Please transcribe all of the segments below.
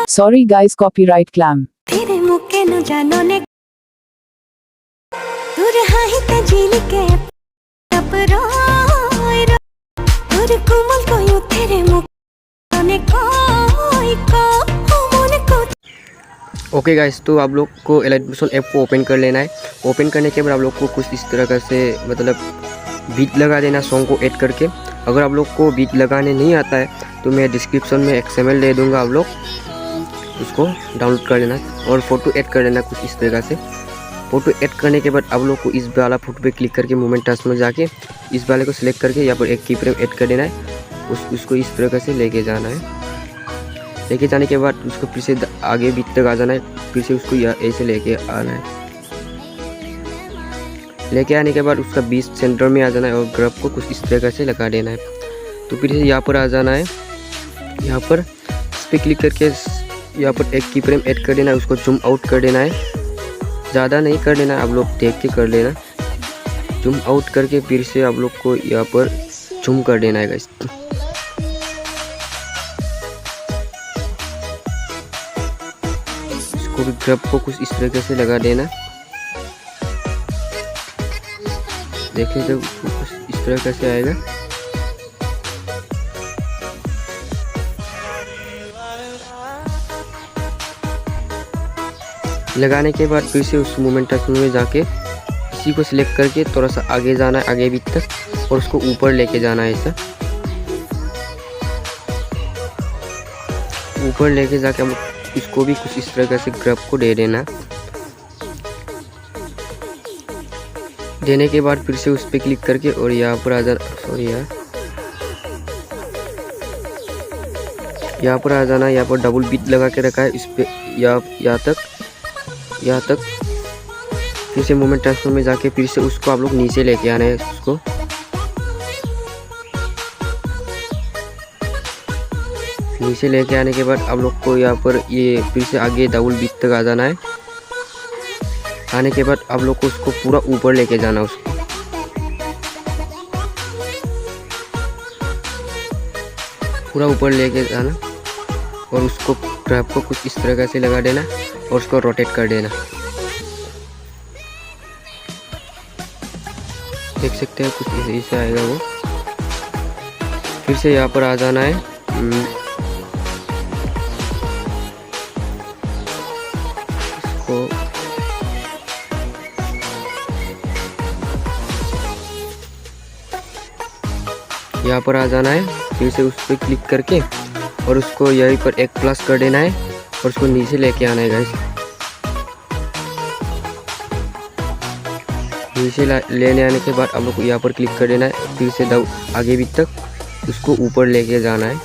Sorry guys, copyright claim. तेरे मुके न जानो ने दूर हाहिते झील के अपरो दूर कोमल कोई तेरे मुके ने कोई को मोने को। ओके गाइस, तो आप लोग को एलाइट मोशन ऐप को ओपन कर लेना है। ओपन करने के बाद आप लोग को कुछ इस तरह का से मतलब बीट लगा देना सॉन्ग को ऐड करके। अगर आप लोग को बीट लगाने नहीं आता है तो मैं डिस्क्रिप्शन में XML दे दूंगा, आप लोग उसको डाउनलोड कर लेना और फ़ोटो ऐड कर लेना कुछ इस तरह से। फ़ोटो ऐड करने के बाद आप लोग को इस वाला फ़ोटो पे क्लिक करके मूवमेंट टास्क में जाके इस वाले को सिलेक्ट करके यहाँ पर एक की फ्रेम ऐड कर देना है। उसको इस तरह से लेके जाना है। लेके जाने के बाद उसको फिर से आगे बीच तक आ जाना है, फिर से उसको ऐसे लेके आना है। लेके आने के बाद उसका बीच सेंटर में आ जाना है और ग्राफ को कुछ इस तरह से लगा देना है। तो फिर से यहाँ पर आ जाना है, यहाँ पर इस पर क्लिक करके यहाँ पर एक की फ्रेम ऐड कर देना है, उसको जूम आउट कर देना है। ज़्यादा नहीं कर देना, आप लोग देख के कर लेना। जूम आउट करके फिर से आप लोग को यहाँ पर जूम कर देना है गाइस। इसको भी ग्राफ को कुछ इस तरीके से लगा देना। देखिए जब इस तरह कैसे आएगा। लगाने के बाद फिर से उस मूवमेंट टास्क में जाके इसी को सिलेक्ट करके थोड़ा सा आगे जाना है, आगे बीच तक, और उसको ऊपर लेके जाना है। ऐसा ऊपर लेके जाके हम इसको भी कुछ इस तरह से ग्राफ को दे देना। देने के बाद फिर से उस पर क्लिक करके और यहाँ पर आ जाना, सॉरी यार, यहाँ पर आ जाना। यहाँ पर डबल बीट लगा के रखा है इस पे, यहाँ तक फिर से मूवमेंट ट्रांसफर में जाके फिर से उसको आप लोग नीचे लेके आना है। उसको नीचे लेके आने के बाद आप लोग को यहाँ पर ये फिर से आगे डबल बीट तक आ जाना है। आने के बाद आप लोग को उसको पूरा ऊपर लेके जाना, उसको पूरा ऊपर लेके जाना और उसको ग्राफ को कुछ इस तरह से लगा देना और उसको रोटेट कर देना। देख सकते हैं कुछ ऐसे आएगा वो। फिर से यहाँ पर आ जाना है, इसको यहाँ पर आ जाना है। फिर से उस पर क्लिक करके और उसको यहीं पर एक प्लस कर देना है और उसको नीचे लेके आना है गाइस। नीचे लेने आने के बाद आप लोग को यहाँ पर क्लिक कर देना है। फिर से आगे भी तक उसको ऊपर लेके जाना है।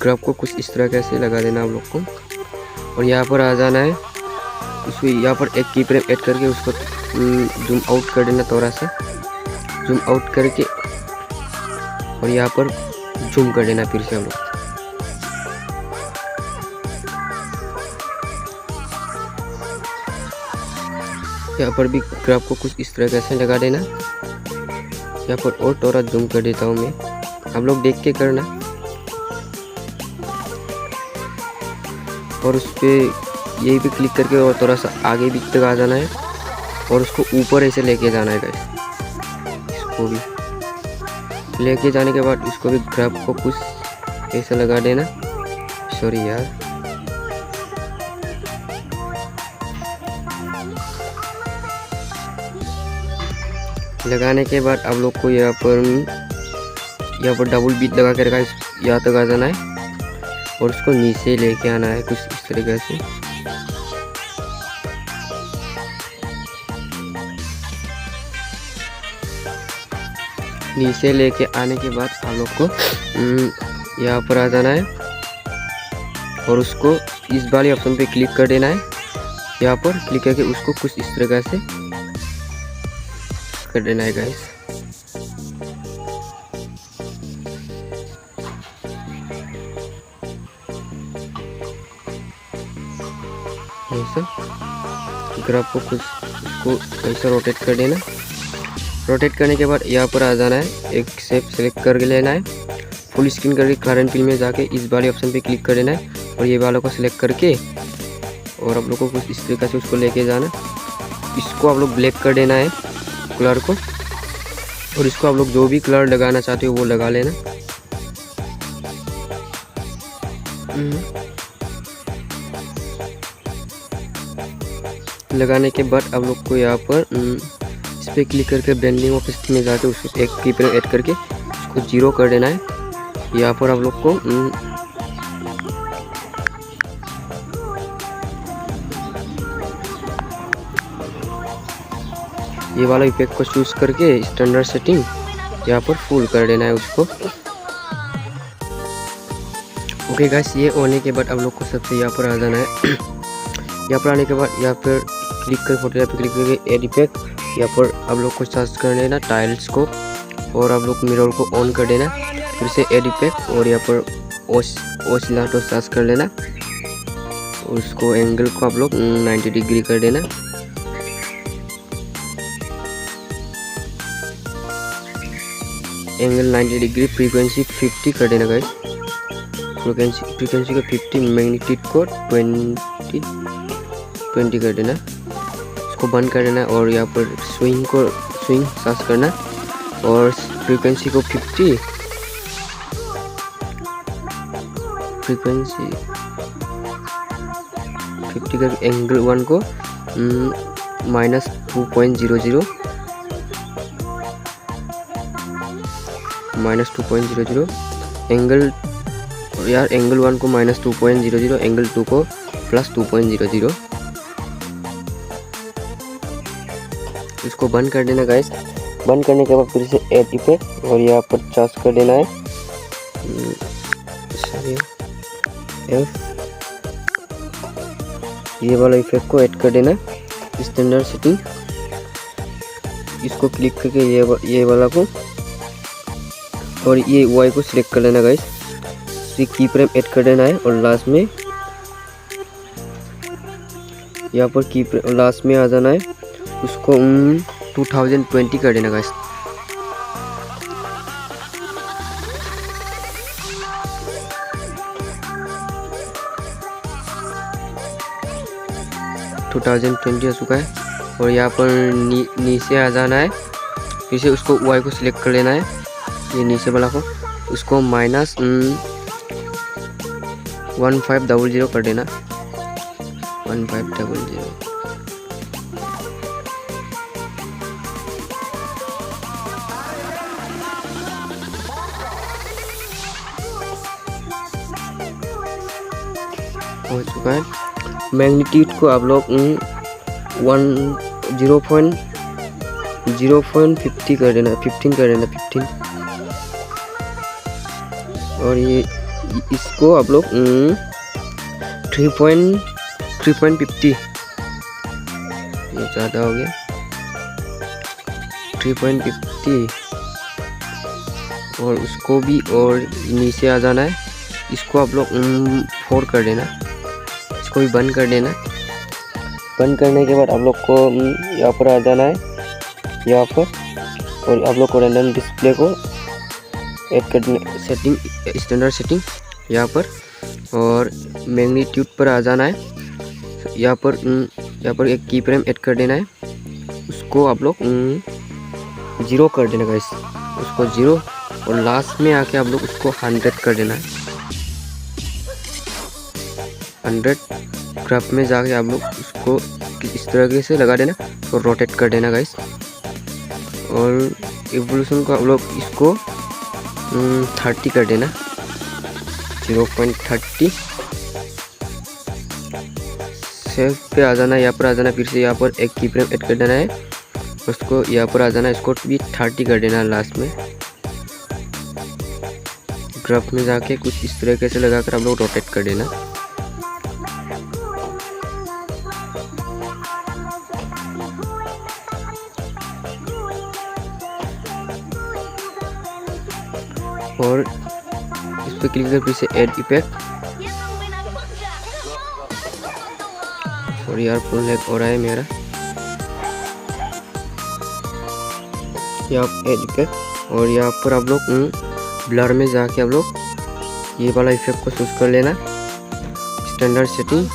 ग्राफ को कुछ इस तरह कैसे लगा देना आप लोग को और यहाँ पर आ जाना है। उसको यहाँ पर एक की फ्रेम ऐड करके उसको जूम आउट कर देना, थोड़ा सा जूम आउट करके और यहाँ पर जूम कर देना। फिर से हम लोग यहाँ पर भी ग्राफ को कुछ इस तरह कैसे लगा देना। यहाँ पर और थोड़ा जूम कर देता हूँ मैं, आप लोग देख के करना। और उस पर यही पे क्लिक करके और थोड़ा सा आगे बीच तक आ जाना है और उसको ऊपर ऐसे लेके जाना है गाइस। इसको भी लेके जाने के बाद इसको भी ग्राफ को कुछ ऐसा लगा देना। सॉरी यार, लगाने के बाद आप लोग को यहाँ पर डबल बीट लगा के रखा है, यहाँ तक आ जाना है और उसको नीचे लेके आना है कुछ इस तरीके से। नीचे लेके आने के बाद आप लोग को यहाँ पर आ जाना है और उसको इस वाले ऑप्शन पे क्लिक कर देना है। यहाँ पर क्लिक करके उसको कुछ इस तरह से कर देना है गाइस। ऐसा ग्राफ को कुछ उसको ऐसा रोटेट कर देना रोटेट करने के बाद यहाँ पर आ जाना है, एक शेप सेलेक्ट करके लेना है, फुल स्क्रीन करके कलर फिल में जाके इस वाले ऑप्शन पे क्लिक कर देना है और ये वालों को सिलेक्ट करके और आप लोग को कुछ इस तरीके से उसको लेके जाना। इसको आप लोग ब्लैक कर देना है कलर को और इसको आप लोग जो भी कलर लगाना चाहते हो वो लगा लेना। लगाने के बाद आप लोग को यहाँ पर इस पर क्लिक करके ब्लेंडिंग ऑफिस में जाके उसको एक की पर ऐड करके उसको 0 कर देना है। यहाँ पर आप लोग को ये वाला इफेक्ट को चूज करके स्टैंडर्ड सेटिंग यहाँ पर फुल कर देना है उसको। ओके गाइस, ये होने के बाद आप लोग को सबसे यहाँ पर आ जाना है। यहाँ पर आने के बाद यहाँ पर क्लिक कर फोटो यहाँ पर क्लिक करके एड इफेक्ट, यहाँ पर आप लोग को सर्च कर लेना टाइल्स को और आप लोग मिरर को ऑन कर देना, फिर से एड इफेक्ट और यहाँ पर ओसिलेटर सर्च कर लेना और उसको एंगल को आप लोग 90 डिग्री कर देना। एंगल 90 डिग्री, फ्रीक्वेंसी 50 कर देना गाइस, फ्रीक्वेंसी को 50, मैग्नीट्यूड को 20 कर देना। इसको बंद कर देना और यहाँ पर स्विंग सर्च करना और फ्रीक्वेंसी को 50, फ्रीक्वेंसी 50 कर एंगल 1 को -2.00 एंगल यार एंगल 1 को -2.00, एंगल 2 को +2.00। इसको बंद कर देना गाइस। बंद करने के बाद फिर से एड इफेक्ट और यहाँ पर चार्ज कर देना है ये वाला इफेक्ट को ऐड कर देना स्टैंडर्ड सेटिंग। इसको क्लिक करके ये वाला को और ये वाई को सिलेक्ट कर लेना गाइस, की फ्रेम ऐड कर देना है और लास्ट में यहाँ पर की लास्ट में आ जाना है, उसको 2020 कर देना गाइस। हो चुका है और यहाँ पर नीचे आ जाना है, फिर से उसको वाई को सिलेक्ट कर लेना है, ये नीचे वाला को उसको -1500 कर देना, 1500। हो चुका है। मैग्नीट्यूड को आप लोग 0.50 कर देना, 15 कर देना, 15। और ये इसको आप लोग 3.50, ये ज़्यादा हो गया, 3.50 और उसको भी और नीचे आ जाना है, इसको आप लोग 4 कर देना, इसको भी बंद कर देना। बंद करने के बाद आप लोग को यहाँ पर आ जाना है, यहाँ पर और आप लोग को रैंडम डिस्प्ले को ऐड करने सेटिंग स्टैंडर्ड सेटिंग यहाँ पर और मैग्नीट्यूड पर आ जाना है। यहाँ पर एक की फ्रेम ऐड कर देना है, उसको आप लोग 0 कर देना गाइस, उसको 0 और लास्ट में आके आप लोग उसको 100 कर देना है। 100 ग्राफ में जाके आप लोग उसको इस तरीके से लगा देना और रोटेट कर देना गाइस। और एवोल्यूशन को आप लोग इसको 30 कर देना, 0.30। सेव पे आ जाना, यहाँ पर आ जाना, फिर से यहाँ पर एक की फ्रेम ऐड कर देना है, उसको यहाँ पर आ जाना, इसको भी 30 कर देना लास्ट में। ग्राफ में जाके कुछ इस तरीके से लगाकर आप लोग रोटेट कर देना। और इस पर क्लिक कर फिर से ऐड इफेक्ट। सॉरी यार, फुल लैग हो रहा है मेरा। यहाँ एड इफेक्ट और यहाँ पर आप लोग ब्लर में जाके आप लोग ये वाला इफेक्ट को चूज कर लेना। स्टैंडर्ड सेटिंग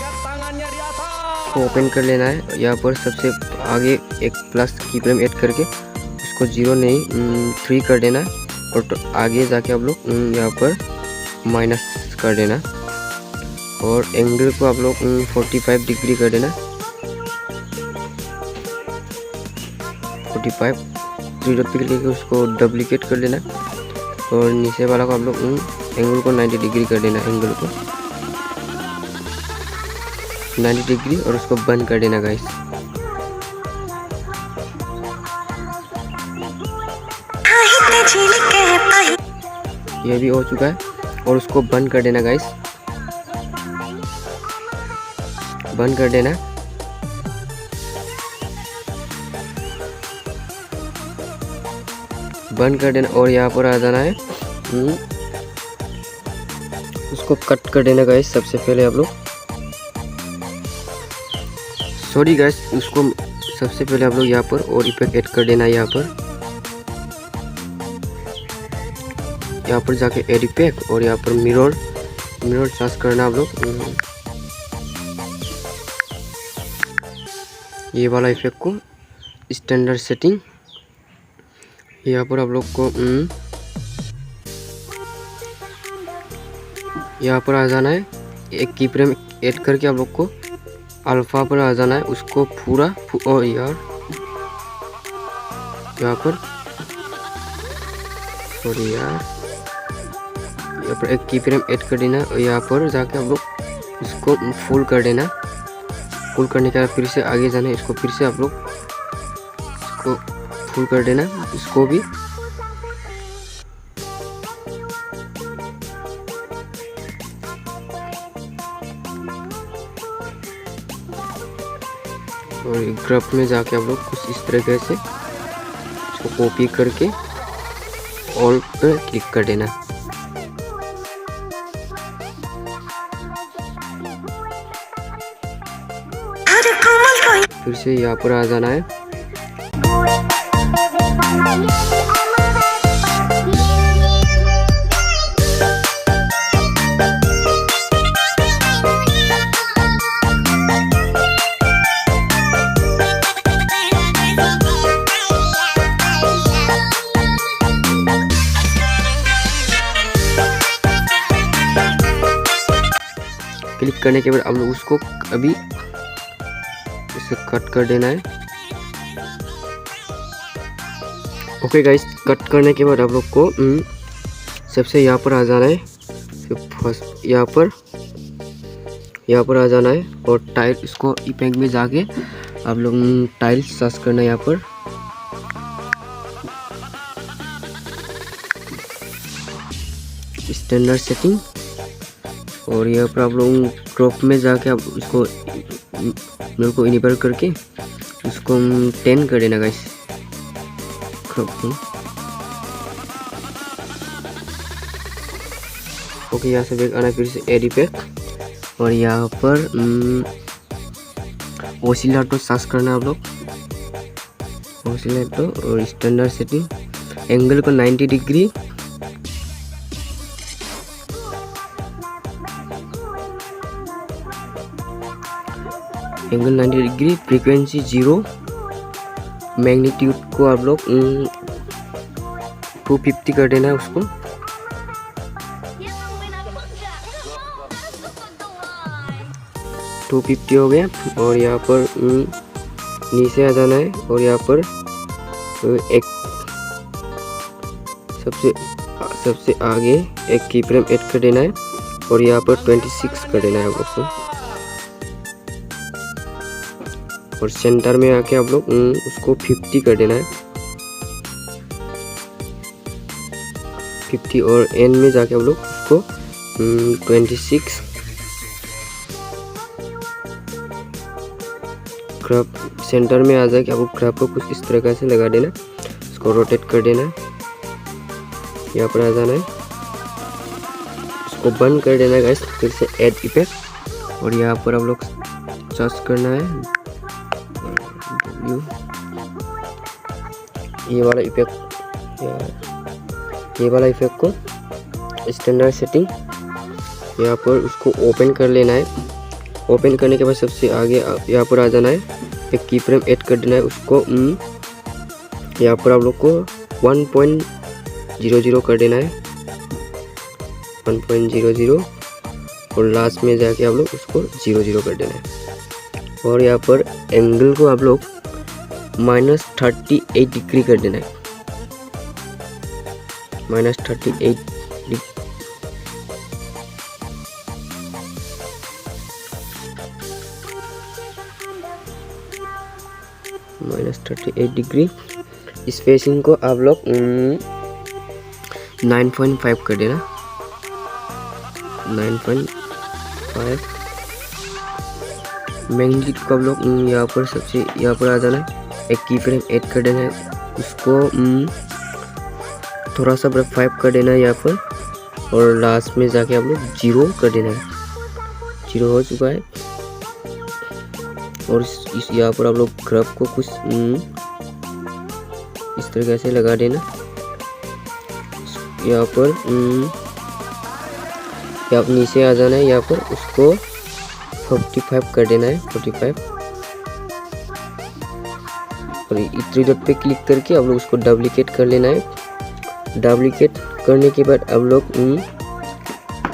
को ओपन कर लेना है। यहाँ पर सबसे आगे एक प्लस की फ्रेम ऐड करके उसको 0 नहीं 3 कर देना और तो आगे जाके आप लोग यहाँ पर माइनस कर देना और एंगल को आप लोग 45 डिग्री कर देना। 45 3 डॉट पे क्लिक करके उसको डुप्लीकेट कर लेना और नीचे वाला को आप लोग एंगल को 90 डिग्री कर देना। एंगल को 90 डिग्री और उसको बंद कर देना गाइस। ये भी हो चुका है और उसको बंद कर देना गाइस। बंद कर देना। बंद कर देना और यहाँ पर आ जाना है। उसको कट कर देना गाइस। सबसे पहले आप लोग सॉरी गाइस, उसको सबसे पहले आप लोग यहाँ पर और इफेक्ट ऐड कर देना। यहाँ पर जाके एड इफेक्ट और यहाँ पर मिरर सर्च करना आप लोग। ये वाला इफेक्ट को स्टैंडर्ड सेटिंग यहाँ पर आप लोग को यहाँ पर आ जाना है। एक की फ्रेम ऐड करके आप लोग को अल्फा पर आ जाना है। उसको पूरा और यार यहाँ पर सॉरी यार यहाँ पर एक की फ्रेम ऐड कर देना और यहाँ पर जाके आप लोग इसको फुल कर देना। फुल करने के बाद फिर से आगे जाना है। इसको फिर से आप लोग इसको फुल कर देना। इसको भी और ग्राफ में जाके आप लोग कुछ इस तरीके से इसको कॉपी करके ऑल पर क्लिक कर देना। फिर से यहाँ पर आ जाना है। क्लिक करने के बाद आप लोग उसको अभी इसे कट कर देना है। ओके गाइस, कट करने के बाद आप लोग को सबसे यहाँ पर आ जाना है। फर्स्ट यहाँ पर आ जाना है और टाइल इसको इफेक्ट में जाके आप लोग टाइल सर्च करना है। यहाँ पर स्टैंडर्ड सेटिंग और यहाँ पर आप लोग क्रॉप में जाके आप इसको मेरे को इनेबल करके इसको 10 कर देना गाइस। क्रॉप में ओके, यहाँ से बैक आना, फिर से एड इफेक्ट और यहाँ पर ऑसिलेटर सर्च करना आप लोग। ऑसिलेटर और स्टैंडर्ड सेटिंग एंगल को 90 degree angle 90 degree, frequency 0, magnitude को आप लोग 250 कर देना है उसको। टू 250 हो गया और यहाँ पर नीचे आ जाना है और यहाँ पर एक सबसे आगे एक की फ्रेम ऐड कर देना है और यहाँ पर 26 कर देना है आप लोग को और सेंटर में आके आप लोग उसको 50 कर देना है। 50 और एंड में जाके आप लोग उसको 26 ग्राफ सेंटर में आ जाके आपको ग्राफ को कुछ इस तरह से लगा देना। इसको रोटेट कर देना, यहाँ पर आ जाना है, इसको बंद कर देना गाइस। फिर से ऐड इफेक्ट और यहाँ पर आप लोग सर्च करना है ये वाला इफेक्ट ये वाला इफेक्ट को स्टैंडर्ड सेटिंग यहाँ पर उसको ओपन कर लेना है। ओपन करने के बाद सबसे आगे यहाँ पर आ जाना है, एक की फ्रेम ऐड कर देना है उसको। यहाँ पर आप लोग को 1.00 कर देना है, 1.00, और लास्ट में जाके आप लोग उसको 00 कर देना है। और यहाँ पर एंगल को आप लोग -38 डिग्री कर देना है, -38 -38 डिग्री। स्पेसिंग को आप लोग 9.5 कर देना, 9.5। मैग्नीट्यूड को आप लोग यहाँ पर सबसे यहाँ पर आ जाना है, एक की फ्रेम ऐड कर देना है उसको थोड़ा सा 5 कर देना है यहाँ पर, और लास्ट में जाके आप लोग 0 कर देना है। 0 हो चुका है। और इस यहाँ पर आप लोग ग्राफ को कुछ इस तरीके से लगा देना। यहाँ पर यहाँ नीचे आ जाना है, यहाँ पर उसको 45 कर देना है, 45। और इतनी डॉट पे क्लिक करके आप लोग उसको डुप्लीकेट कर लेना है। डुप्लीकेट करने के बाद आप लोग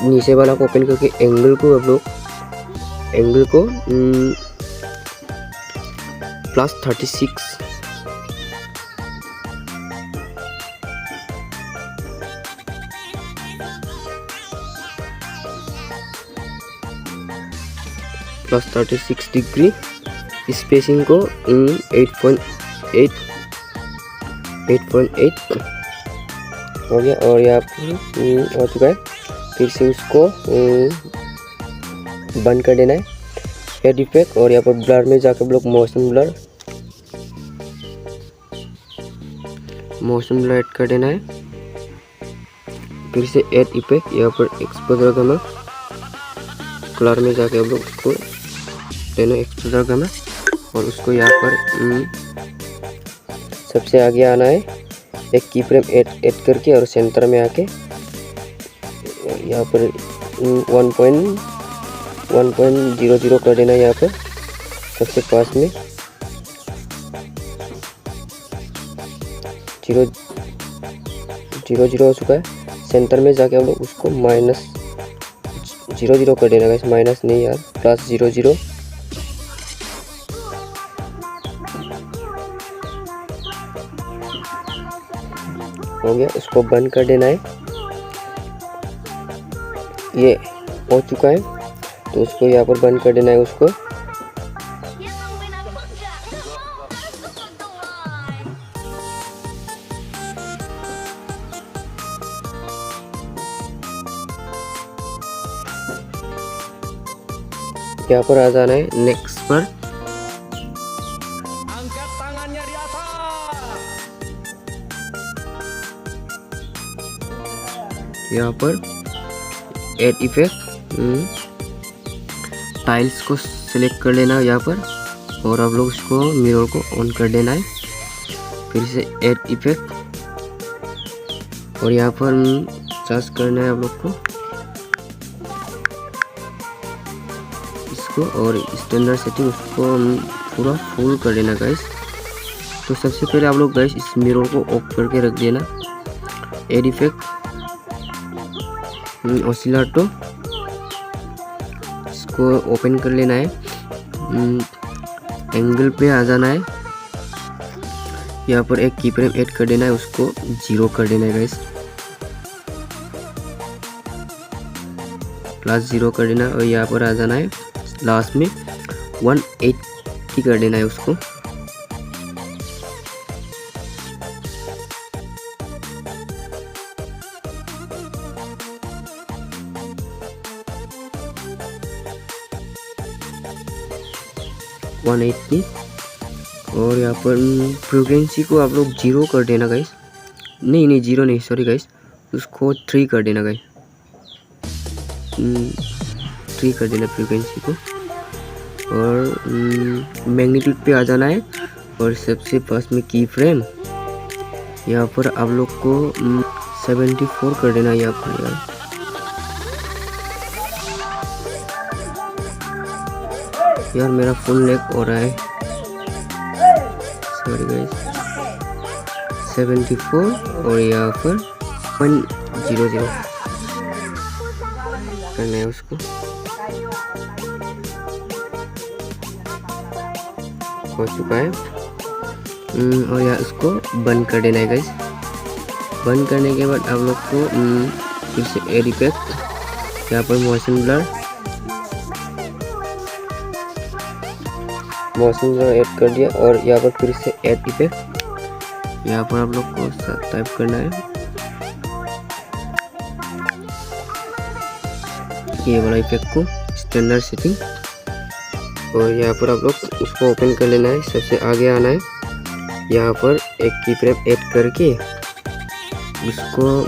नीचे वाला को ओपन करके एंगल को आप लोग +36 +36 डिग्री। स्पेसिंग को 8.8 हो गया। और यहाँ पर हो चुका है। फिर से उसको बंद कर देना है, एड इफेक्ट। और यहाँ पर ब्लर में जाकर ब्लॉक मोशन ब्लर ऐड कर देना है। फिर से एड इफेक्ट, यहाँ पर एक्सपोजर करना, कलर में जाके आप लोग उसको देना एक्सपोजर करना। और उसको यहाँ पर सबसे आगे आना है, एक की फ्रेम ऐड करके और सेंटर में आके यहाँ पर 1.00 कर देना है। यहाँ पर सबसे पास में 0 हो चुका है। सेंटर में जाके हम लोग उसको -0 कर देना है, माइनस नहीं यार, +00। हो गया, उसको बंद कर देना है। ये हो चुका है, तो उसको यहाँ पर बंद कर देना है उसको। यहाँ पर आ जाना है नेक्स्ट पर। यहाँ पर एड इफेक्ट, टाइल्स को सिलेक्ट कर लेना है यहाँ पर, और आप लोग उसको मिरर को ऑन कर देना है। फिर से एड इफेक्ट, और यहाँ पर चार्ज करना है आप लोग को इसको, और स्टैंडर्ड सेटिंग उसको पूरा फुल कर देना गाइस। तो सबसे पहले आप लोग गाइस इस मिरर को ऑफ करके रख देना। एड इफेक्ट, ऑसिलेटो, इसको ओपन कर लेना है। एंगल पे आ जाना है, यहाँ पर एक की फ्रेम ऐड कर देना है, उसको 0 कर देना है गाइस, +0 कर देना। और यहाँ पर आ जाना है लास्ट में 180 कर देना है उसको। और यहाँ पर फ्रीक्वेंसी को आप लोग 0 कर देना गाइस, नहीं 0 नहीं, सॉरी गाइस, उसको 3 कर देना गाइस, 3 कर देना फ्रीक्वेंसी को। और मैग्नीट्यूड पे आ जाना है, और सबसे पास में की फ्रेम यहाँ पर आप लोग को 74 कर देना यहाँ पर यार मेरा फुल लैग हो रहा है, सॉरी गाइस। 74 और यहाँ पर 100 करना है उसको। हो चुका है और यहाँ इसको बंद कर देना है गाइस। बंद करने के बाद आप लोग को फिर से एड इफेक्ट, यहाँ पर मोशन ब्लर ऐड कर दिया और यहाँ पर फिर से एड इफेक्ट, यहाँ पर आप लोग को टाइप करना है ये वाला इफेक्ट को, स्टैंडर्ड सेटिंग, और यहाँ पर आप लोग उसको ओपन कर लेना है। सबसे आगे आना है, यहाँ पर एक की फ्रेम ऐड करके उसको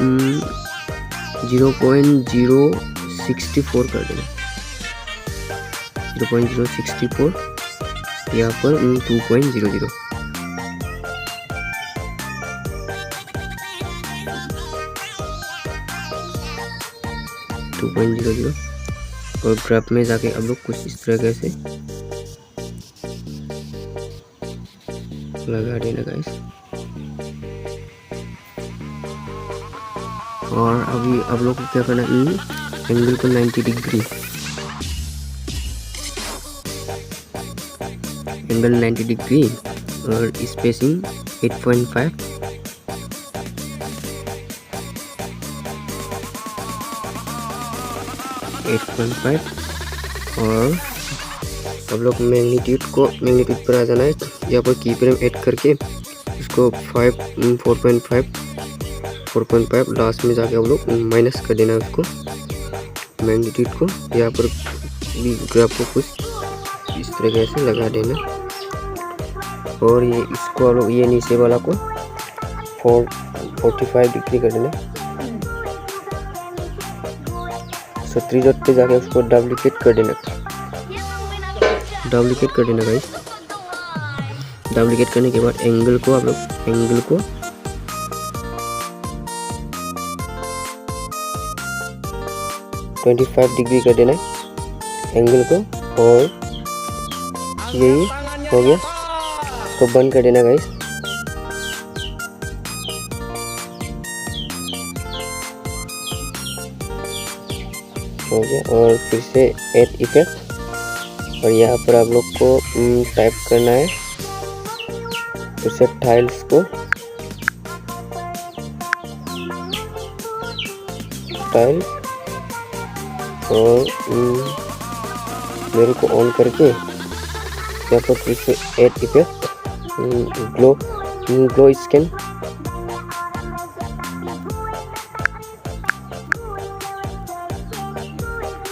0.064 कर देना, 0.064, यहाँ पर 2.00, और ग्राफ में जाके आप लोग कुछ इस तरह से लगा देना गाइस। और अभी आप लोग को क्या करना है, एंगल को 90 डिग्री, एंगल 90 डिग्री और स्पेसिंग 8.5, और आप लोग मैग्नीट्यूड पर आ जाना है। यहाँ पर की फ्रेम ऐड करके इसको 4.5 लास्ट में जाके आप लोग माइनस कर देना है उसको, मैग्नीट्यूड को। यहाँ पर भी ग्राफ को कुछ इस तरीके से लगा देना, और ये इसको आप लोग ये नीचे वाला को 45 डिग्री कर देना। 3 डॉट पे जाके उसको डुप्लीकेट कर देना गाइस। डुप्लीकेट करने के बाद एंगल को आप लोग 25 डिग्री कर देना है एंगल को, और यही हो गया। इसको बंद कर देना गाइस। हो गया, और फिर से ऐड इफेक्ट, और यहाँ पर आप लोग को टाइप करना है फिर से टाइल्स को, टाइल्स, और मेरे को ऑन करके यहाँ पर फिर से ऐड इफेक्ट, ग्लो स्कैन,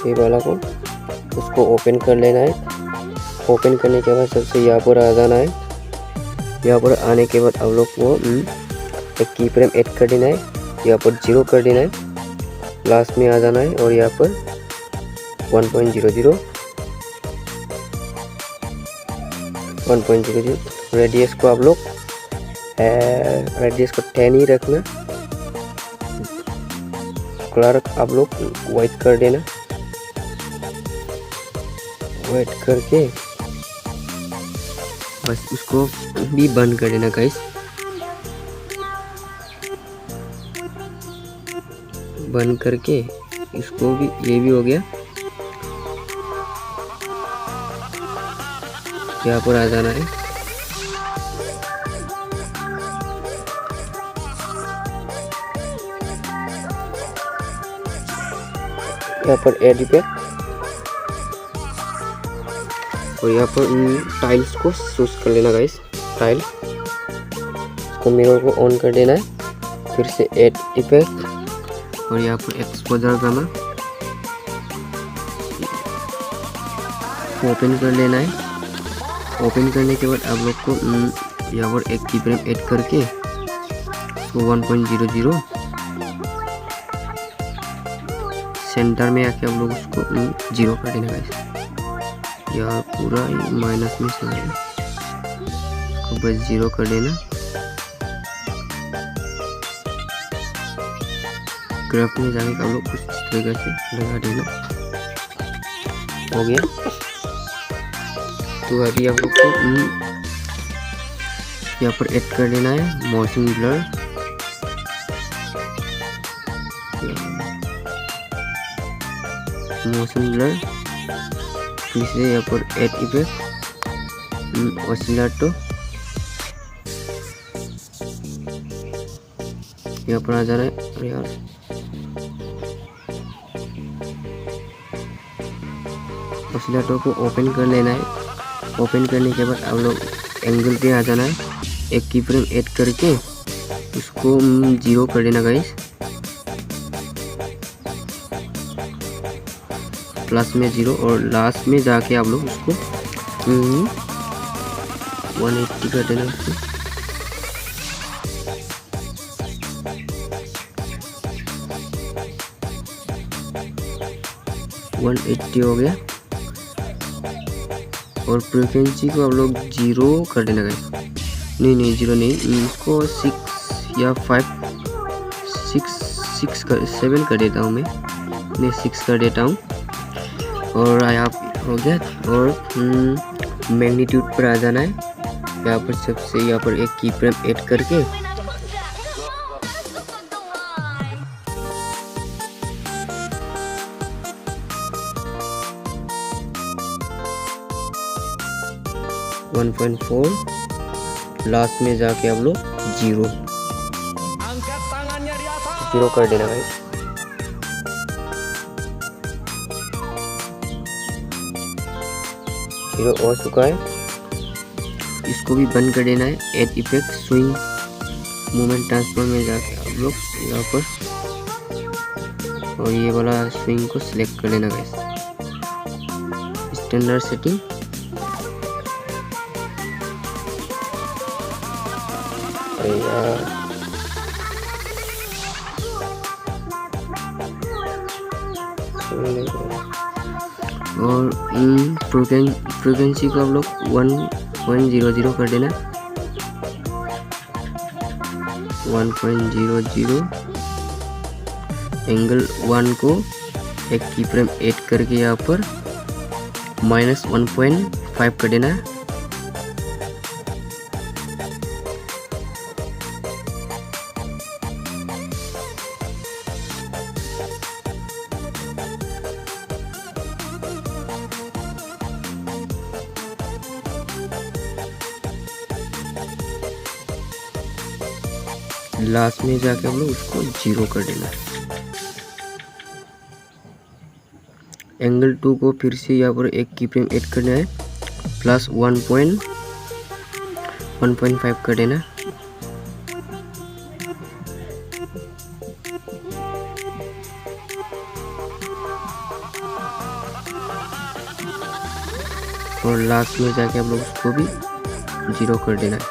ये वाला को उसको ओपन कर लेना है। ओपन करने के बाद सबसे यहाँ पर आ जाना है। यहाँ पर आने के बाद आप लोग को एक की फ्रेम ऐड कर देना है, यहाँ पर 0 कर देना है, लास्ट में आ जाना है, और यहाँ पर 1.00 रेडियस को आप लोग रेडियस को 10 ही रखना। कलर आप लोग वाइट कर देना, वाइट करके बस उसको भी बंद कर देना गाइस। बंद करके इसको भी, ये भी हो गया। यहाँ पर आ जाना है, यहाँ पर ऐड इफेक्ट, और यहाँ पर टाइल्स को चूज कर लेना गाइस। टाइल इसको मिरर को ऑन कर देना है, फिर से ऐड इफेक्ट, और यहाँ पर एक्सपोजर करना, ओपन कर लेना है। ओपन करने के बाद आप लोग को यहाँ पर एक की फ्रेम ऐड करके इसको 1.00 सेंटर में आके हम लोग उसको 0 कर देना गाइस। यार पूरा माइनस में चला गया, बस 0 कर देना। ग्राफ में जाके आप लोग कुछ इस तरीके से लगा देना। हो गया। तो अभी आप लोग को यहाँ पर ऐड कर देना है मोशन ब्लर। फिर से यहाँ पर ऐड इफेक्ट ऑसिलेटर, यहाँ पर आ जाना है। अरे यार ऑसिलेटर को ओपन कर लेना है। ओपन करने के बाद आप लोग एंगल पे आ जाना है। एक की फ्रेम ऐड करके उसको 0 कर देना गाइस। प्लस में 0 और लास्ट में जाके आप लोग उसको 180 कर देना उसको। हो गया। और फ्रीक्वेंसी को आप लोग 0 कर देना गाइस। नहीं 0 नहीं, इसको 6 या 5 7 कर देता हूँ मैं 6 कर देता हूँ। और यहाँ हो गया। और मैग्नीट्यूड पर आ जाना है। यहाँ पर सबसे यहाँ पर एक की फ्रेम ऐड करके लास्ट में जाके आप लोग 0 कर देना गाइस। जीरो हो चुका है। इसको भी बंद कर देना है। Add effect swing moment transfer में जाके आप लोग यहाँ पर और ये वाला स्विंग को सिलेक्ट कर लेना गाइस। स्टैंडर्ड सेटिंग और फ्रीक्वेंसी को आप लोग 1.00 कर देना। 1.00 एंगल 1 को एक की फ्रेम ऐड करके यहाँ पर -1.5 कर देना। लास्ट में जाके हम लोग उसको 0 कर देना। एंगल 2 को फिर से यहाँ पर एक की फ्रेम ऐड करना है +1.5 कर देना। और लास्ट में जाके हम लोग उसको भी 0 कर देना है।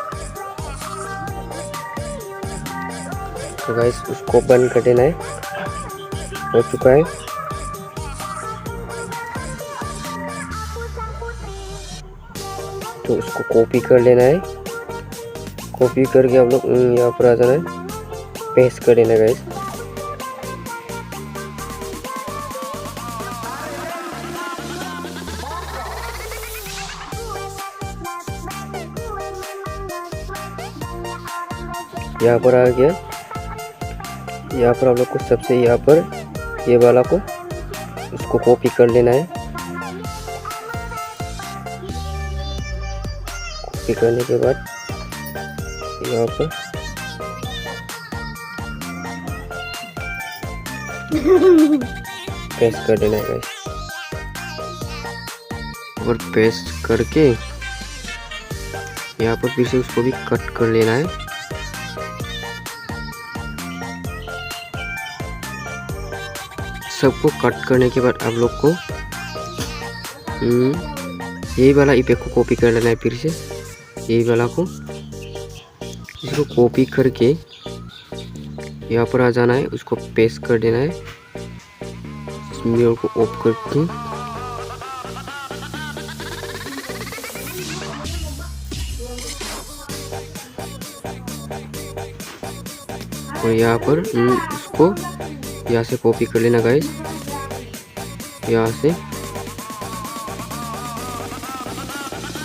तो गाइस उसको बंद कर देना है। हो चुका है। तो उसको कॉपी कर लेना है। कॉपी करके आप लोग यहाँ पर आ जाना है। पेस्ट कर देना गाइस। यहाँ पर आ गया। यहाँ पर आप लोग को सबसे यहाँ पर ये वाला को उसको कॉपी कर लेना है। कॉपी करने के बाद यहाँ पर पेस्ट कर देना है गाइस। और पेस्ट करके यहाँ पर फिर से उसको भी कट कर लेना है। सबको कट करने के बाद आप लोग को यही वाला इफेक्ट को कॉपी कर लेना है। फिर से यही वाला को इसको कॉपी करके यहाँ पर आ जाना है। उसको पेस्ट कर देना है। इस मिरर को ऑफ करके और यहाँ पर उसको यहाँ से कॉपी कर लेना गाइस, यहाँ से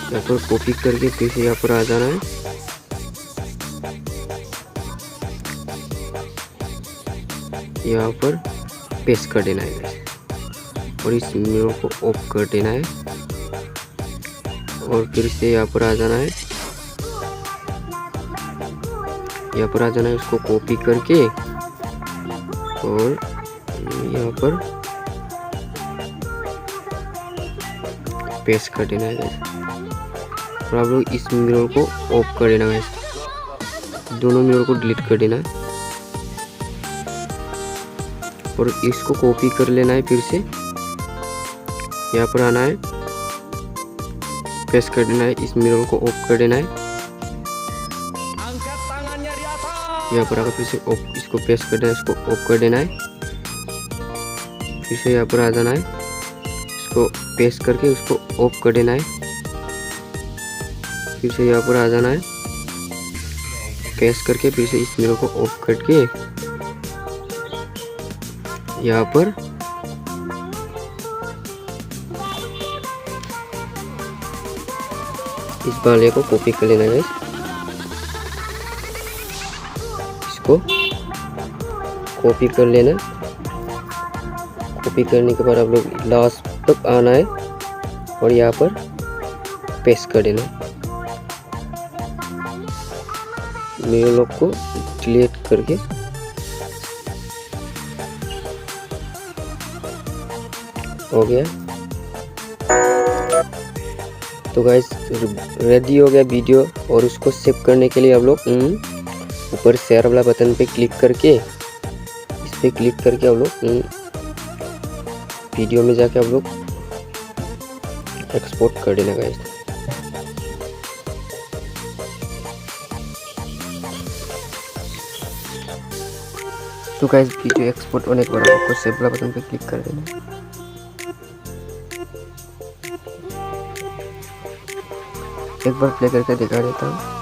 यहाँ पर कॉपी करके फिर से यहाँ पर आ जाना है। यहाँ पर पेस्ट कर देना है गाइस और इस मिरर को ऑफ कर देना है और फिर से यहाँ पर आ जाना है। यहाँ पर आ जाना है, उसको कॉपी करके और यहाँ पर पेस्ट कर देना है गाइस और आप लोग इस मिरर को ऑफ कर देना गाइस, दोनों मिरर को डिलीट कर देना है और इसको कॉपी कर लेना है। फिर से यहाँ पर आना है, पेस्ट कर देना है, इस मिरर को ऑफ कर देना है। यहाँ पर आकर फिर से ऑफ, इसको पेस्ट कर देना है, इसको ऑफ कर देना है। फिर से यहाँ पर आ जाना है, इसको पेस्ट करके उसको ऑफ कर देना है। फिर से यहाँ पर आ जाना है, पेस्ट करके फिर से इस मिरर को ऑफ करके यहाँ पर इस वाले को कॉपी कर लेना है। इसको कॉपी कर लेना, कॉपी करने के बाद आप लोग लास्ट तक आना है और यहाँ पर पेस्ट कर देना। मेरे लोग को डिलीट करके हो गया। तो गाइस रेडी हो गया वीडियो और उसको सेव करने के लिए आप लोग ऊपर शेयर वाला बटन पे क्लिक करके, इस पे क्लिक करके आप लोग वीडियो में जाके आप लोग एक्सपोर्ट कर देना गाइस। तो गाइस वीडियो एक्सपोर्ट होने के बाद आपको सेव वाला बटन पे क्लिक कर देना। एक बार प्ले करके दिखा देता हूँ।